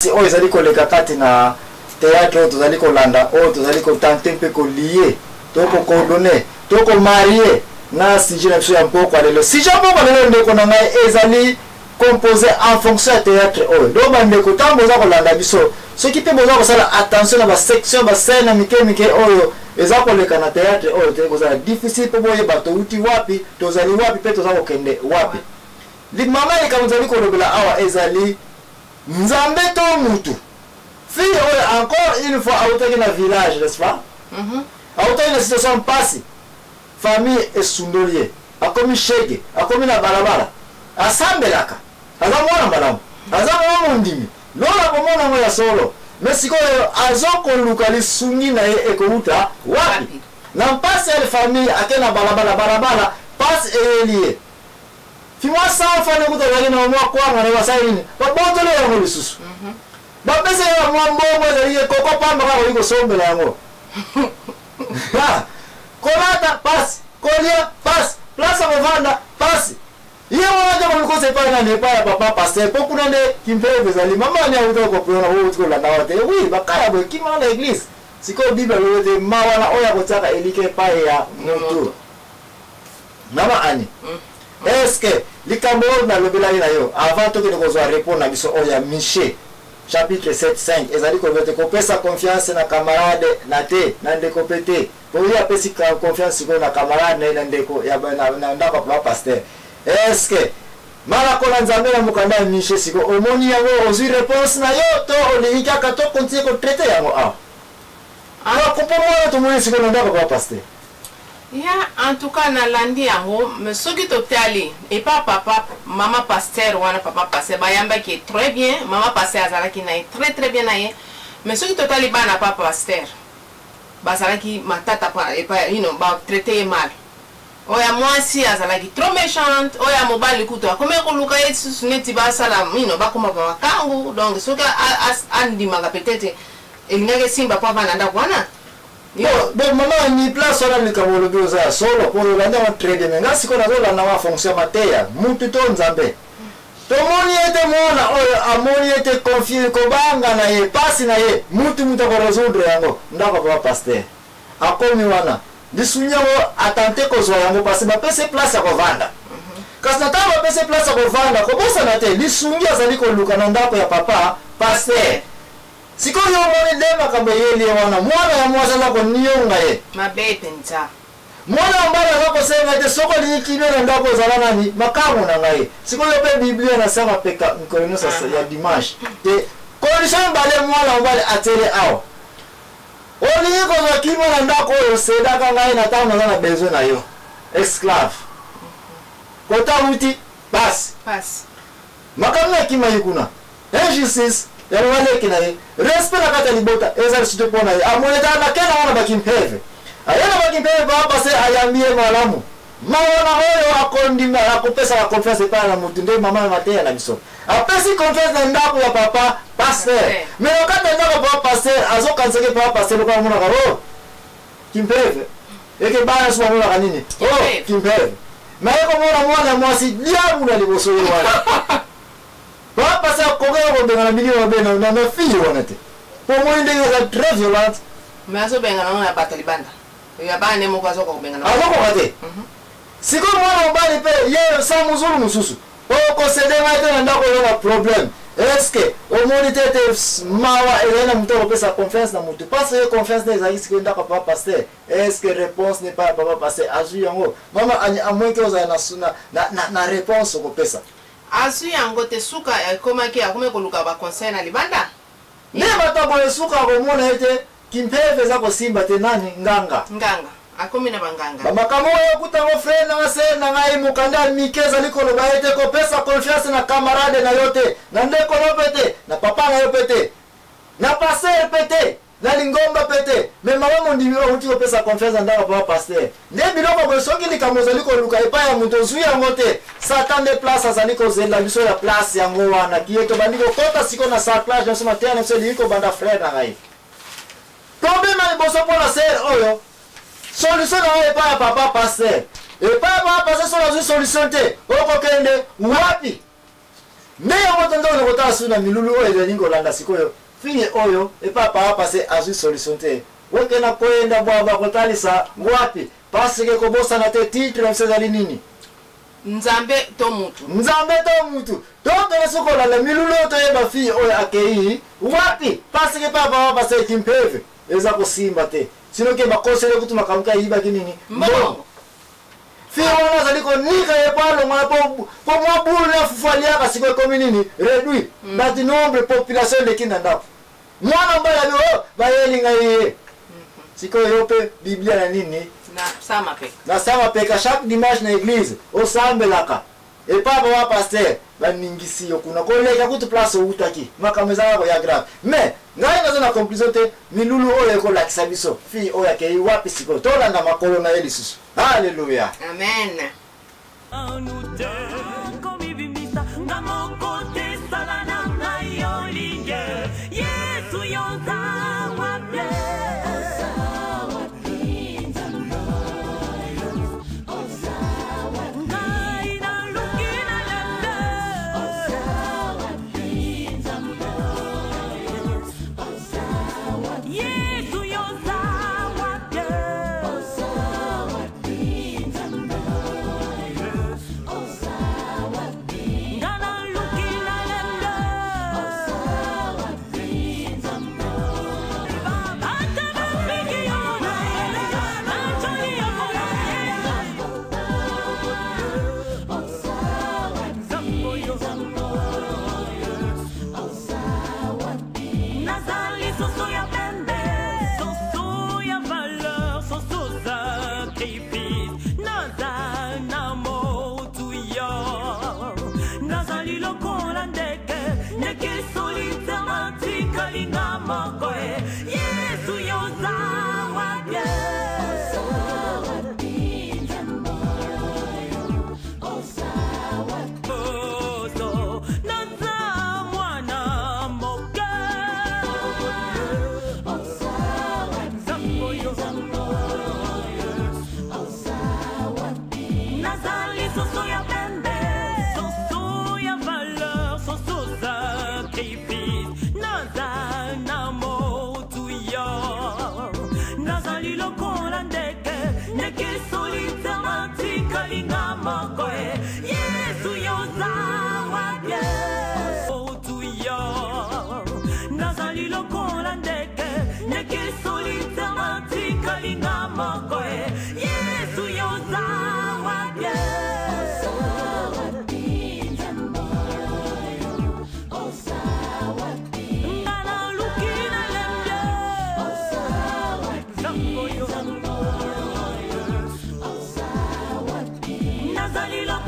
mpasi oyo ezali koleka kati na théâtre oyo tozali kolanda oyo tozali kotante mpe kolie tokokordone tokomarie na sujet na biso ya mpoko lelo. Sujet ya mpoko lelo ndeko na ngai ezali composé en fonction ya théâtre oyo. Donc bandeko ntango boza kolanda biso soki mpe boza kosala attention na basection bascène mike mike oyo eza koleka na théâtre oyo te kozala difficile mpo boyeba touti wapi tozali wapi mpe toza kokende wapi. Limama likambo ezali kolobela awa ezali nzambe to mutu. Fille oyo encore une fois autaki na village, n'est-ce pas? Autaki na situation mpasi. Famille esundoli ye. Akomi shege, akomi na balabala. Asambelaka. Aza mwana mbalamu. Aza mwana ndimi. Lola komona mo ya solo. Mais sikoyo azokoluka lisungi na ye ekouta wapi? Na mpasi ya famille akena balabala passe elie. Fimwa sawa fane kuta wali na mwa kwa na wasa ini. Babotole ya ngoli susu. Bapese ya mwa mbongo ezali koko pamba ka koliko sombela yango. Ha. Kolata passe, kolia passe, place kovanda passe. Ye wana kwa mko sepa na nepa ya papa passe. Pokuna nde kimpeve zali mama ni auto ko pona wo utko la dawate. Oui, bakaya bo kima na église. Siko Bible lote mawana oya kotaka elike pa ya mutu. Nama ani. Est-ce que likambo na lobela ina yo avant to ke ko zo répondre na biso oya Michée chapitre 7:5 ezali ko vete ko pesa confiance na camarade na te na ndeko pete pour y apesi confiance ko na camarade na ndeko ya na ndako pa pasteur. Est-ce que mala ko na nzambe na mukanda Michée siko omoni yango ozi réponse na yo to olinga ka to continue ko traiter yango alors ko pour to moni siko na ndako pa pasteur. Ya en tout cas na landi yango mais soki totali et pas papa maman pasteur wana papa pasteur bayamba qui est très bien maman pasteur azalaki na très bien na ye mais soki totali bana papa pasteur bazalaki matata pa et pas ba traiter mal oya mwasi azalaki trop méchante oya mobali kuto akome ko luka yesu neti ba sala bakoma ba kangu donc soki andimaka peut-être elingake simba pa bana ndakwana. Bon, maman ni place on a ni kamolo bioza solo pour le landa on trade menga siko na zo na wa fonction mateya mutu to nzambe to moni ete mona o amoni ete confie ko banga na ye pasi na ye mutu ko résoudre yango ndako pa pasteur akomi wana disunya wo atante ko zo yango pasi ba pese place ya ko vanda kasi na taba pese place ya ko vanda ko bosa na te disunya zali ko luka na ndako ya papa pasteur. Siko yo moni lema kambe yeli wana mwana ya mwaza nako niyonga ye mabete nta mwana mbala nako senga te soko ni kinena ndako zalana ni makamu na ngai siko yo pe Biblia na sema peka nkolino sasa ya dimanche te condition bale mwana mbale atele awo oli ko za kimo na ndako yo seda ka ngai na tawo na besoin na yo esclave kota uti pass makamu na kima yikuna injustice ya wale kinaye respect na kata libota ezali sute pona ye amoneta na kena wana bakimpeve ayana bakimpeve baba se ayambie malamu maona hoyo akondima akopesa la confiance pa na mutu nde mama na mateya na biso apesi confiance na ndako ya papa pasteur mais wakati ndako papa pasteur azokanseke papa pasteur kwa mona karo kimpeve eke bana suma mona kanini kimpeve mais ko mona mwasi diabu na liboso ye wana papa ça combien on benga na milieu bena na fille onete pour moi ndenge za très violente mais aso benga na batalibanda ya bana mo kwazo ko benga na azo ko kate siko mwana mbali pe ye sa muzulu mususu o ko sede maite na ndako na problème est-ce que au monde tete mawa elena mutoko pesa confiance na mutu parce que confiance na ezali siko ndako papa pasteur est-ce que réponse n'est pas papa pasteur azu yango mama a moins que oza na réponse ko pesa asu yango te suka komaki akome koluka ba conseil na libanda ne bato suka ko mona ete kimpeve za ko simba te nani nganga akomi na banganga makamo yo kutango frère na se na ngai mukanda mikeza likolo ba ete ko pesa confiance na camarade na yote na ndeko lopete na papa na yopete na passer pete na lingomba pete mais mama ndimi o uti ko pesa confiance ndako pa pasteur ne biloko ko soki likambo zali ko luka epa ya muto zuya ngote satan de place azali ko zela biso ya place yango wana kieto bandiko kota siko na sa place na soma tena se liko banda frère na ngai problème ni boso pour la sœur oyo solution na epa ya papa pasteur epa papa pasteur so la solution te oko kende wapi meya moto ndo kota suna milulu oyo ezali kolanda sikoyo fini oyo epapa apase azwi solution te woke na koenda bwa kotalisa ngwapi parce que kobosana te titre na ezali nini nzambe to mutu donc lesokolanda milulu oyo toyeba fille oyo akei wapi parce que papa apase kimpeve eza kosimba te sino ke bakosele kutu makamuka yibaki nini mbongo fille wana azali konika ye palonga po mwa bulu na fufaliaka sikoyo ekomi nini réduit bati nombre population eleki na ndako mwana mbala yo bayelinga ye sikoyo yo mpe biblia na nini na sama peka chaque dimanche na église osambelaka epapa wa pasteur baningisi yo kuna koleka kutu place outaki makambo ezalaka ya grave mais ngai naza na conclusion te milulu oyo ekolakisa biso fille oyo akei wapi sikoyo tolanda makolo na ye lisusu alleluya amen. Nazali la